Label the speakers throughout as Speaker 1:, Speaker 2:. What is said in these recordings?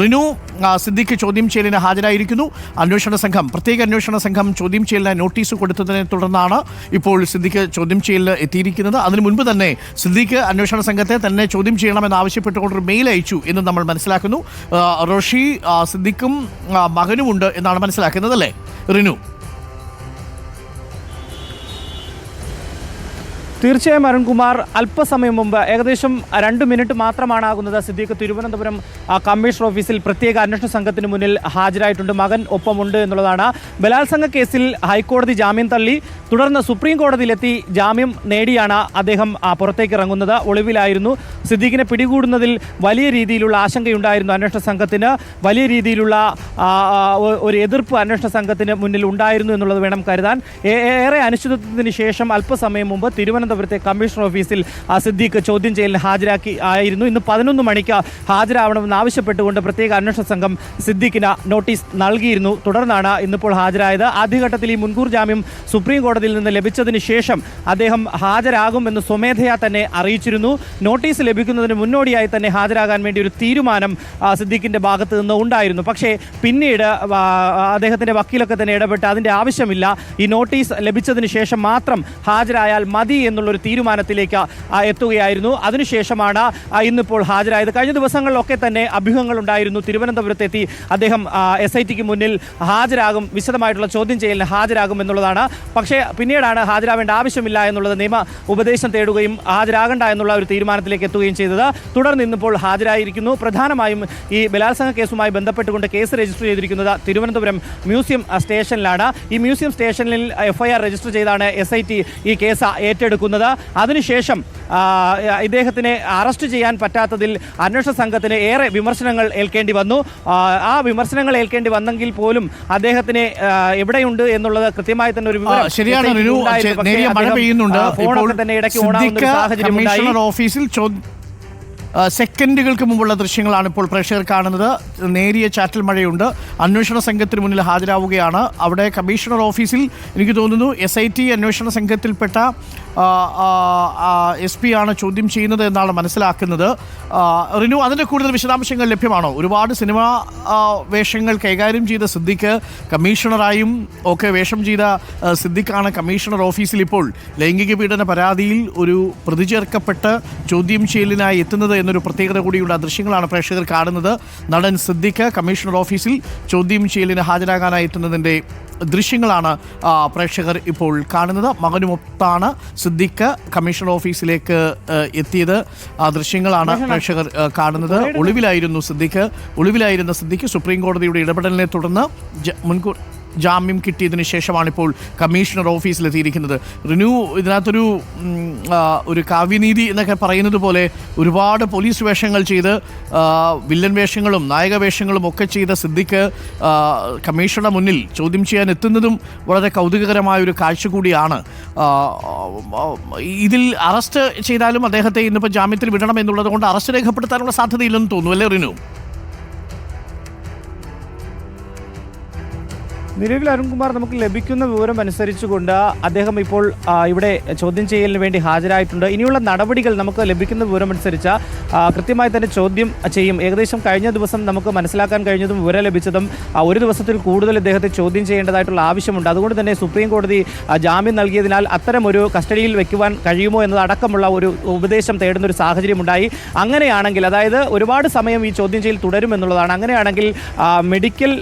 Speaker 1: റിനു, സിദ്ദിഖ് ചോദ്യം ചെയ്യലിന് ഹാജരായിരിക്കുന്നു. പ്രത്യേക അന്വേഷണ സംഘം ചോദ്യം ചെയ്യലിന് നോട്ടീസ് കൊടുത്തതിനെ തുടർന്നാണ് ഇപ്പോൾ സിദ്ദിഖ് ചോദ്യം ചെയ്യലിന് എത്തിയിരിക്കുന്നത്. അതിനു മുൻപ് തന്നെ സിദ്ദിഖ് അന്വേഷണ സംഘത്തെ തന്നെ ചോദ്യം ചെയ്യണമെന്ന് ആവശ്യപ്പെട്ടുകൊണ്ടൊരു മെയിൽ അയച്ചു എന്ന് നമ്മൾ മനസ്സിലാക്കുന്നു. റോഷി, സിദ്ദിഖും മകനുമുണ്ട് എന്നാണ് മനസ്സിലാക്കുന്നത്, അല്ലേ റിനു?
Speaker 2: തീർച്ചയായും അരുൺകുമാർ, അല്പസമയം മുമ്പ് ഏകദേശം 2 മിനിറ്റ് മാത്രമാണാകുന്നത് സിദ്ദീഖ് തിരുവനന്തപുരം കമ്മീഷണർ ഓഫീസിൽ പ്രത്യേക അന്വേഷണ സംഘത്തിന് മുന്നിൽ ഹാജരായിട്ടുണ്ട്. മകൻ ഒപ്പമുണ്ട് എന്നുള്ളതാണ്. ബലാത്സംഗ കേസിൽ ഹൈക്കോടതി ജാമ്യം തള്ളി, തുടർന്ന് സുപ്രീം കോടതിയിലെത്തി ജാമ്യം നേടിയാണ് അദ്ദേഹം പുറത്തേക്ക് ഇറങ്ങുന്നത്. ഒളിവിലായിരുന്നു. സിദ്ദീഖിനെ പിടികൂടുന്നതിൽ വലിയ രീതിയിലുള്ള ആശങ്കയുണ്ടായിരുന്നു അന്വേഷണ സംഘത്തിന്. വലിയ രീതിയിലുള്ള ഒരു എതിർപ്പ് അന്വേഷണ സംഘത്തിന് മുന്നിൽ ഉണ്ടായിരുന്നു എന്നുള്ളത് വേണം കരുതാൻ. ഏറെ അനിശ്ചിതത്വത്തിന് ശേഷം അല്പസമയം മുമ്പ് തിരുവനന്തപുരത്തെ കമ്മീഷണർ ഓഫീസിൽ സിദ്ദീഖ് ചോദ്യം ചെയ്യലിന് ഹാജരായിരുന്നു. ഇന്ന് 11 മണിക്ക് ഹാജരാവണമെന്ന് ആവശ്യപ്പെട്ടുകൊണ്ട് പ്രത്യേക അന്വേഷണ സംഘം സിദ്ദീഖിന് നോട്ടീസ് നൽകിയിരുന്നു. തുടർന്നാണ് ഇന്നിപ്പോൾ ഹാജരായത്. ആദ്യഘട്ടത്തിൽ ഈ മുൻകൂർ ജാമ്യം സുപ്രീം കോടതിയിൽ നിന്ന് ലഭിച്ചതിന് ശേഷം അദ്ദേഹം ഹാജരാകുമെന്ന് സ്വമേധയാ തന്നെ അറിയിച്ചിരുന്നു. നോട്ടീസ് ലഭിക്കുന്നതിന് മുന്നോടിയായി തന്നെ ഹാജരാകാൻ വേണ്ടി ഒരു തീരുമാനം സിദ്ദീഖിന്റെ ഭാഗത്ത് നിന്ന് ഉണ്ടായിരുന്നു. പക്ഷേ പിന്നീട് അദ്ദേഹത്തിന്റെ വക്കീലൊക്കെ തന്നെ ഇടപെട്ട് അതിന്റെ ആവശ്യമില്ല, ഈ നോട്ടീസ് ലഭിച്ചതിന് ശേഷം മാത്രം ഹാജരായാൽ മതി എന്നുള്ളൊരു തീരുമാനത്തിലേക്ക് എത്തുകയായിരുന്നു. അതിനുശേഷമാണ് ഇന്നിപ്പോൾ ഹാജരായത്. കഴിഞ്ഞ ദിവസങ്ങളിലൊക്കെ തന്നെ അഭ്യൂഹങ്ങൾ ഉണ്ടായിരുന്നു. തിരുവനന്തപുരത്തെത്തി അദ്ദേഹം SITക്ക് മുന്നിൽ ഹാജരാകും, വിശദമായിട്ടുള്ള ചോദ്യം ചെയ്യലിന് ഹാജരാകും എന്നുള്ളതാണ്. പക്ഷേ പിന്നീടാണ് ഹാജരാവേണ്ട ആവശ്യമില്ല എന്നുള്ളത് നിയമ ഉപദേശം തേടുകയും ഹാജരാകണ്ട എന്നുള്ള ഒരു തീരുമാനത്തിലേക്ക് എത്തുകയും ചെയ്തത്. തുടർന്ന് ഇന്നിപ്പോൾ ഹാജരായിരിക്കുന്നു. പ്രധാനമായും ഈ ബലാത്സംഗ കേസുമായി ബന്ധപ്പെട്ടുകൊണ്ട് കേസ് രജിസ്റ്റർ ചെയ്തിരിക്കുന്നത് തിരുവനന്തപുരം മ്യൂസിയം സ്റ്റേഷനിലാണ്. ഈ മ്യൂസിയം സ്റ്റേഷനിൽ FIR രജിസ്റ്റർ ചെയ്താണ് SIT ഈ കേസ് ഏറ്റെടുക്കുന്നത്. അതിനുശേഷം ഇദ്ദേഹത്തിനെ അറസ്റ്റ് ചെയ്യാൻ പറ്റാത്തതിൽ അന്വേഷണ സംഘത്തിന് ഏറെ വിമർശനങ്ങൾ ഏൽക്കേണ്ടി വന്നു. ആ വിമർശനങ്ങൾ ഏൽക്കേണ്ടി വന്നെങ്കിൽ പോലും അദ്ദേഹത്തിന് എവിടെയുണ്ട് എന്നുള്ളത് കൃത്യമായി തന്നെ ഒരു വിവരം
Speaker 1: ഓഫീസിൽ സെക്കൻഡുകൾക്ക് മുമ്പുള്ള ദൃശ്യങ്ങളാണ് ഇപ്പോൾ പ്രേക്ഷകർ കാണുന്നത്. നേരിയ ചാറ്റൽ മഴയുണ്ട്. അന്വേഷണ സംഘത്തിന് മുന്നിൽ ഹാജരാവുകയാണ്. അവിടെ കമ്മീഷണർ ഓഫീസിൽ എനിക്ക് തോന്നുന്നു SIT അന്വേഷണ സംഘത്തിൽപ്പെട്ട SP ആണ് ചോദ്യം ചെയ്യുന്നത് എന്നാണ് മനസ്സിലാക്കുന്നത്. റിനു, അതിൻ്റെ കൂടുതൽ വിശദാംശങ്ങൾ ലഭ്യമാണോ? ഒരുപാട് സിനിമാ വേഷങ്ങൾ കൈകാര്യം ചെയ്ത സിദ്ദിഖ്, കമ്മീഷണറായും ഒക്കെ വേഷം ചെയ്ത സിദ്ദിഖാണ് കമ്മീഷണർ ഓഫീസിൽ ഇപ്പോൾ ലൈംഗിക പീഡന പരാതിയിൽ ഒരു പ്രതി ചേർക്കപ്പെട്ട് ചോദ്യം ചെയ്യലിനായി എത്തുന്നത് എന്നൊരു പ്രത്യേകത കൂടിയുള്ള ദൃശ്യങ്ങളാണ് പ്രേക്ഷകർ കാണുന്നത്. നടൻ സിദ്ദിഖ് കമ്മീഷണർ ഓഫീസിൽ ചോദ്യം ചെയ്യലിന് ഹാജരാകാനായി എത്തുന്നതിൻ്റെ ദൃശ്യങ്ങളാണ് പ്രേക്ഷകർ ഇപ്പോൾ കാണുന്നത്. മകനുമൊത്താണ് സിദ്ദിഖ് കമ്മീഷണർ ഓഫീസിലേക്ക് എത്തിയത്. ആ ദൃശ്യങ്ങളാണ് പ്രേക്ഷകർ കാണുന്നത്. ഒളിവിലായിരുന്ന സിദ്ദിഖ് സുപ്രീം കോടതിയുടെ ഇടപെടലിനെ തുടർന്ന് മുൻകൂർ ജാമ്യം കിട്ടിയതിന് ശേഷമാണ് ഇപ്പോൾ കമ്മീഷണർ ഓഫീസിലെത്തിയിരിക്കുന്നത്. റിനു, ഇതിനകത്തൊരു കാവ്യനീതി എന്നൊക്കെ പറയുന്നത് പോലെ ഒരുപാട് പോലീസ് വേഷങ്ങൾ ചെയ്ത് വില്ലൻ വേഷങ്ങളും നായക വേഷങ്ങളും ഒക്കെ ചെയ്ത സിദ്ദിഖ് കമ്മീഷണറുടെ മുന്നിൽ ചോദ്യം ചെയ്യാൻ എത്തുന്നതും വളരെ കൗതുകകരമായ ഒരു കാഴ്ച കൂടിയാണ്. ഇതിൽ അറസ്റ്റ് ചെയ്താലും അദ്ദേഹത്തെ ഇന്നിപ്പോൾ ജാമ്യത്തിൽ വിടണം എന്നുള്ളത് കൊണ്ട് അറസ്റ്റ് രേഖപ്പെടുത്താനുള്ള സാധ്യതയില്ലെന്ന് തോന്നുന്നു, അല്ലേ റിനു?
Speaker 2: നിലവിൽ അരുൺകുമാർ, നമുക്ക് ലഭിക്കുന്ന വിവരം അനുസരിച്ചുകൊണ്ട് അദ്ദേഹം ഇപ്പോൾ ഇവിടെ ചോദ്യം ചെയ്യലിന് വേണ്ടി ഹാജരായിട്ടുണ്ട്. ഇനിയുള്ള നടപടികൾ നമുക്ക് ലഭിക്കുന്ന വിവരം അനുസരിച്ച് കൃത്യമായി തന്നെ ചോദ്യം ചെയ്യും. ഏകദേശം കഴിഞ്ഞ ദിവസം നമുക്ക് മനസ്സിലാക്കാൻ കഴിഞ്ഞതും വിവരം ലഭിച്ചതും ഒരു ദിവസത്തിൽ കൂടുതൽ ഇദ്ദേഹത്തെ ചോദ്യം ചെയ്യേണ്ടതായിട്ടുള്ള ആവശ്യമുണ്ട്. അതുകൊണ്ട് തന്നെ സുപ്രീം കോടതി ജാമ്യം നൽകിയതിനാൽ അത്തരം ഒരു കസ്റ്റഡിയിൽ വെക്കുവാൻ കഴിയുമോ എന്നതടക്കമുള്ള ഒരു ഉപദേശം തേടുന്ന ഒരു സാഹചര്യമുണ്ടായി. അങ്ങനെയാണെങ്കിൽ, അതായത് ഒരുപാട് സമയം ഈ ചോദ്യം ചെയ്യൽ തുടരുമെന്നുള്ളതാണ്. അങ്ങനെയാണെങ്കിൽ മെഡിക്കൽ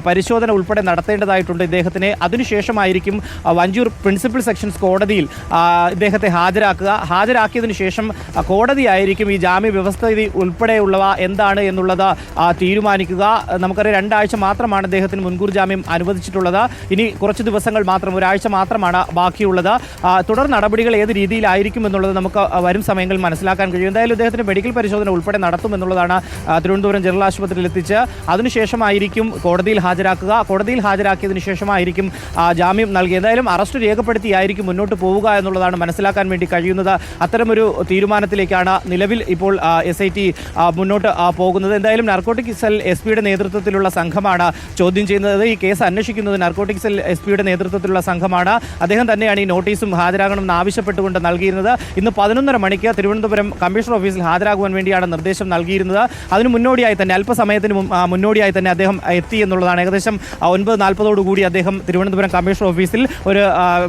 Speaker 2: പരിശോധന ഉൾപ്പെടെ നടത്തേണ്ടതായിട്ടുണ്ട് ഇദ്ദേഹത്തിനെ. അതിനുശേഷമായിരിക്കും വഞ്ചൂർ പ്രിൻസിപ്പൽ സെഷൻസ് കോടതിയിൽ ഇദ്ദേഹത്തെ ഹാജരാക്കിയതിനു ശേഷം കോടതിയായിരിക്കും ഈ ജാമ്യ വ്യവസ്ഥിതി ഉൾപ്പെടെയുള്ളവ എന്താണ് എന്നുള്ളത് തീരുമാനിക്കുക. നമുക്കറിയാം 2 ആഴ്ച മാത്രമാണ് അദ്ദേഹത്തിന് മുൻകൂർ ജാമ്യം അനുവദിച്ചിട്ടുള്ളത്. ഇനി കുറച്ച് ദിവസങ്ങൾ മാത്രം, 1 ആഴ്ച മാത്രമാണ് ബാക്കിയുള്ളത്. തുടർ നടപടികൾ ഏത് രീതിയിലായിരിക്കും എന്നുള്ളത് നമുക്ക് വരും സമയങ്ങളിൽ മനസ്സിലാക്കാൻ കഴിയും. എന്തായാലും ഇദ്ദേഹത്തിന് മെഡിക്കൽ പരിശോധന ഉൾപ്പെടെ നടത്തുമെന്നുള്ളതാണ് തിരുവനന്തപുരം ജനറൽ ആശുപത്രിയിൽ എത്തിച്ച് അതിനുശേഷമായിരിക്കും കോടതിയിൽ ഹാജരാക്കുക. കോടതിയിൽ ഹാജരാക്കി ഹാജരാക്കിയതിനു ശേഷമായിരിക്കും ജാമ്യം നൽകിയത്. എന്തായാലും അറസ്റ്റ് രേഖപ്പെടുത്തിയായിരിക്കും മുന്നോട്ട് പോവുക എന്നുള്ളതാണ് മനസ്സിലാക്കാൻ വേണ്ടി കഴിയുന്നത്. അത്തരമൊരു തീരുമാനത്തിലേക്കാണ് നിലവിൽ ഇപ്പോൾ SIT മുന്നോട്ട് പോകുന്നത്. എന്തായാലും നാർക്കോട്ടിക് സെൽ SP-യുടെ നേതൃത്വത്തിലുള്ള സംഘമാണ് ചോദ്യം ചെയ്യുന്നത്. ഈ കേസ് അന്വേഷിക്കുന്നത് നാർക്കോട്ടിക് സെൽ SP-യുടെ നേതൃത്വത്തിലുള്ള സംഘമാണ്. അദ്ദേഹം തന്നെയാണ് ഈ നോട്ടീസും ഹാജരാകണമെന്ന് ആവശ്യപ്പെട്ടുകൊണ്ട് നൽകിയിരുന്നത്. ഇന്ന് 11:30 മണിക്ക് തിരുവനന്തപുരം കമ്മീഷണർ ഓഫീസിൽ ഹാജരാകുവാൻ വേണ്ടിയാണ് നിർദ്ദേശം നൽകിയിരുന്നത്. അതിന് മുന്നോടിയായി തന്നെ അല്പസമയത്തിന് മുന്നോടിയായി തന്നെ അദ്ദേഹം എത്തി എന്നുള്ളതാണ്. ഏകദേശം 9:40 അദ്ദേഹം തിരുവനന്തപുരം കമ്മീഷണർ ഓഫീസിൽ ഒരു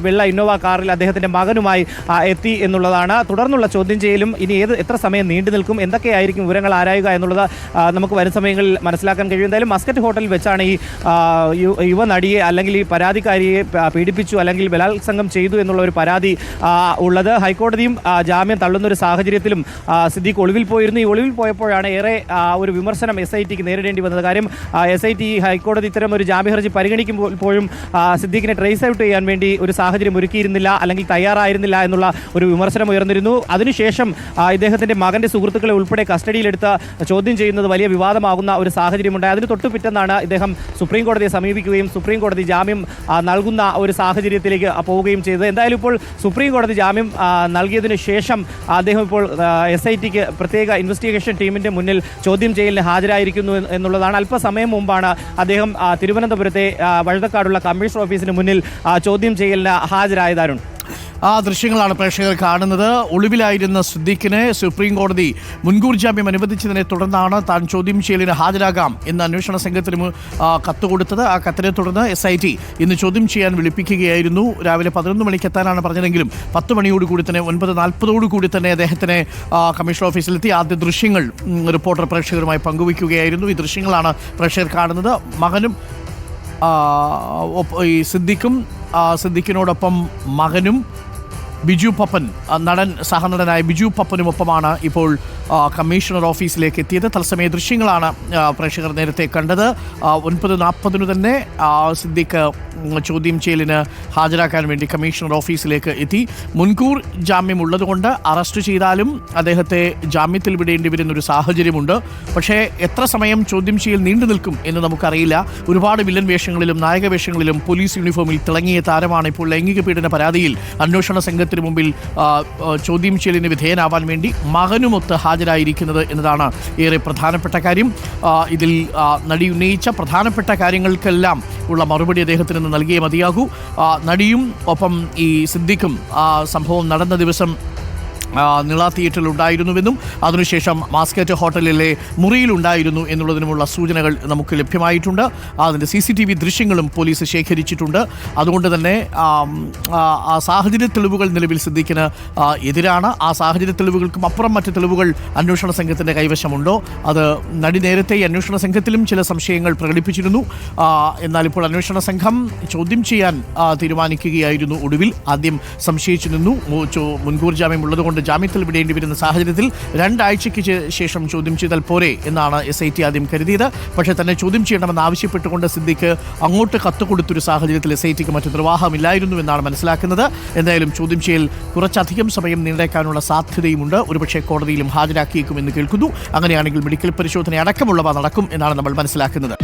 Speaker 2: വെള്ള ഇന്നോവ കാറിൽ അദ്ദേഹത്തിൻ്റെ മകനുമായി എത്തി എന്നുള്ളതാണ്. തുടർന്നുള്ള ചോദ്യം ചെയ്യലും ഇനി എത്ര സമയം നീണ്ടു നിൽക്കും, എന്തൊക്കെയായിരിക്കും വിവരങ്ങൾ ആരായുക എന്നുള്ളത് നമുക്ക് വരും സമയങ്ങളിൽ മനസ്സിലാക്കാൻ കഴിയും. എന്തായാലും മസ്കറ്റ് ഹോട്ടലിൽ വെച്ചാണ് ഈ യുവനടിയെ അല്ലെങ്കിൽ ഈ പരാതിക്കാരിയെ പീഡിപ്പിച്ചു അല്ലെങ്കിൽ ബലാത്സംഗം ചെയ്തു എന്നുള്ള ഒരു പരാതി ഉള്ളത്. ഹൈക്കോടതിയും ജാമ്യം തള്ളുന്ന ഒരു സാഹചര്യത്തിലും സിദ്ദീഖ് ഒളിവിൽ പോയിരുന്നു. ഈ ഒളിവിൽ പോയപ്പോഴാണ് ഏറെ ഒരു വിമർശനം SITക്ക് നേരിടേണ്ടി വന്നത്. കാര്യം SIT ഹൈക്കോടതി ഇത്തരം ഒരു ജാമ്യ ഹർജി പരിഗണിക്കുമ്പോഴും സിദ്ദീഖിനെ ട്രേസ് ഔട്ട് ചെയ്യാൻ വേണ്ടി ഒരു സാഹചര്യം ഒരുക്കിയിരുന്നില്ല അല്ലെങ്കിൽ തയ്യാറായിരുന്നില്ല എന്നുള്ള ഒരു വിമർശനം ഉയർന്നിരുന്നു. അതിനുശേഷം ഇദ്ദേഹത്തിൻ്റെ മകൻ്റെ സുഹൃത്തുക്കളെ ഉൾപ്പെടെ കസ്റ്റഡിയിലെടുത്ത് ചോദ്യം ചെയ്യുന്നത് വലിയ വിവാദമാകുന്ന ഒരു സാഹചര്യമുണ്ടായി. അതിന് തൊട്ടു പിറ്റെന്നാണ് ഇദ്ദേഹം സുപ്രീം കോടതിയെ സമീപിക്കുകയും സുപ്രീം കോടതി ജാമ്യം നൽകുന്ന ഒരു സാഹചര്യത്തിലേക്ക് പോവുകയും ചെയ്തത്. എന്തായാലും ഇപ്പോൾ സുപ്രീം കോടതി ജാമ്യം നൽകിയതിനു ശേഷം അദ്ദേഹം ഇപ്പോൾ SITക്ക് പ്രത്യേക ഇൻവെസ്റ്റിഗേഷൻ ടീമിൻ്റെ മുന്നിൽ ചോദ്യം ചെയ്യലിന് ഹാജരായിരിക്കുന്നു എന്നുള്ളതാണ്. അല്പസമയം മുമ്പാണ് അദ്ദേഹം തിരുവനന്തപുരത്തെ വഴുതക്കാടുള്ള കമ്മീഷണർ ഓഫീസിന് മുന്നിൽ ചോദ്യം ചെയ്യലിന് ഹാജരായതായിരുന്നു.
Speaker 1: ആ ദൃശ്യങ്ങളാണ് പ്രേക്ഷകർ കാണുന്നത്. ഒളിവിലായിരുന്ന സിദ്ദീഖിനെ സുപ്രീം കോടതി മുൻകൂർ ജാമ്യം അനുവദിച്ചതിനെ തുടർന്നാണ് താൻ ചോദ്യം ചെയ്യലിന് ഹാജരാകാം എന്ന് അന്വേഷണ സംഘത്തിന് കത്ത് കൊടുത്തത്. ആ കത്തിനെ തുടർന്ന് SIT ഇന്ന് ചോദ്യം ചെയ്യാൻ വിളിപ്പിക്കുകയായിരുന്നു. രാവിലെ 11 മണിക്ക് എത്താനാണ് പറഞ്ഞതെങ്കിലും 10 മണിയോടുകൂടി തന്നെ 9:40 തന്നെ അദ്ദേഹത്തിനെ കമ്മീഷണർ ഓഫീസിലെത്തി ആദ്യ ദൃശ്യങ്ങൾ റിപ്പോർട്ടർ പ്രേക്ഷകരുമായി പങ്കുവയ്ക്കുകയായിരുന്നു. ഈ ദൃശ്യങ്ങളാണ് പ്രേക്ഷകർ കാണുന്നത്. മകനും ഈ സിദ്ദീഖിനോടൊപ്പം മകനും ബിജു പപ്പൻ, സഹനടനായ ബിജു പപ്പനുമൊപ്പമാണ് ഇപ്പോൾ കമ്മീഷണർ ഓഫീസിലേക്ക് എത്തിയത്. തത്സമയ ദൃശ്യങ്ങളാണ് പ്രേക്ഷകർ നേരത്തെ കണ്ടത്. 9:40 തന്നെ സിദ്ദീഖ് ചോദ്യം ചെയ്യലിന് ഹാജരാക്കാൻ വേണ്ടി കമ്മീഷണർ ഓഫീസിലേക്ക് എത്തി. മുൻകൂർ ജാമ്യം ഉള്ളതുകൊണ്ട് അറസ്റ്റ് ചെയ്താലും അദ്ദേഹത്തെ ജാമ്യത്തിൽ വിടേണ്ടി വരുന്നൊരു സാഹചര്യമുണ്ട്. പക്ഷേ എത്ര സമയം ചോദ്യം ചെയ്യൽ നീണ്ടു നിൽക്കും എന്ന് നമുക്കറിയില്ല. ഒരുപാട് വില്ലൻ വേഷങ്ങളിലും നായക വേഷങ്ങളിലും പോലീസ് യൂണിഫോമിൽ തിളങ്ങിയ താരമാണ് ഇപ്പോൾ ലൈംഗിക പീഡന പരാതിയിൽ അന്വേഷണ സംഘത്തിന് മുമ്പിൽ ചോദ്യം ചെയ്യലിന് വിധേയനാവാൻ വേണ്ടി മകനുമൊത്ത് ഹാജരായിരിക്കുന്നത് എന്നതാണ് ഏറെ പ്രധാനപ്പെട്ട കാര്യം. ഇതിൽ നടി ഉന്നയിച്ച പ്രധാനപ്പെട്ട കാര്യങ്ങൾക്കെല്ലാം ഉള്ള മറുപടി അദ്ദേഹത്തിന് നൽകിയേ മതിയാകൂ. നടിയും ഒപ്പം ഈ സിദ്ദീഖും സംഭവം നടന്ന ദിവസം നിള തിയേറ്ററിൽ ഉണ്ടായിരുന്നുവെന്നും അതിനുശേഷം മാസ്കറ്റ് ഹോട്ടലിലെ മുറിയിലുണ്ടായിരുന്നു എന്നുള്ളതിനുമുള്ള സൂചനകൾ നമുക്ക് ലഭ്യമായിട്ടുണ്ട്. അതിൻ്റെ CCTV ദൃശ്യങ്ങളും പോലീസ് ശേഖരിച്ചിട്ടുണ്ട്. അതുകൊണ്ട് തന്നെ ആ സാഹചര്യ തെളിവുകൾ നിലവിൽ സിദ്ദീഖിന് എതിരാണ്. ആ സാഹചര്യ തെളിവുകൾക്കും അപ്പുറം മറ്റ് തെളിവുകൾ അന്വേഷണ സംഘത്തിൻ്റെ കൈവശമുണ്ടോ? അത് നടി നേരത്തെ അന്വേഷണ സംഘത്തിലും ചില സംശയങ്ങൾ പ്രകടിപ്പിച്ചിരുന്നു. എന്നാൽ ഇപ്പോൾ അന്വേഷണ സംഘം ചോദ്യം ചെയ്യാൻ തീരുമാനിക്കുകയായിരുന്നു. ഒടുവിൽ ആദ്യം സംശയിച്ചു നിന്നു. മുൻകൂർ ജാമ്യം ഉള്ളതുകൊണ്ട് ജാമ്യത്തിൽ വിടേണ്ടി വരുന്ന സാഹചര്യത്തിൽ 2 ആഴ്ചയ്ക്ക് ശേഷം ചോദ്യം ചെയ്താൽ പോരെ എന്നാണ് SIT ആദ്യം കരുതിയത്. പക്ഷേ തന്നെ ചോദ്യം ചെയ്യണമെന്ന് ആവശ്യപ്പെട്ടുകൊണ്ട് സിദ്ദീഖ് അങ്ങോട്ട് കത്ത് കൊടുത്തൊരു സാഹചര്യത്തിൽ SITക്ക് മറ്റു നിർവാഹമില്ലായിരുന്നു എന്നാണ് മനസ്സിലാക്കുന്നത്. എന്തായാലും ചോദ്യം ചെയ്യൽ കുറച്ചധികം സമയം നീണ്ടേക്കാനുള്ള സാധ്യതയുമുണ്ട്. ഒരുപക്ഷെ കോടതിയിലും ഹാജരാക്കിയേക്കുമെന്ന് കേൾക്കുന്നു. അങ്ങനെയാണെങ്കിൽ മെഡിക്കൽ പരിശോധന അടക്കമുള്ളവ നടക്കും എന്നാണ് നമ്മൾ മനസ്സിലാക്കുന്നത്.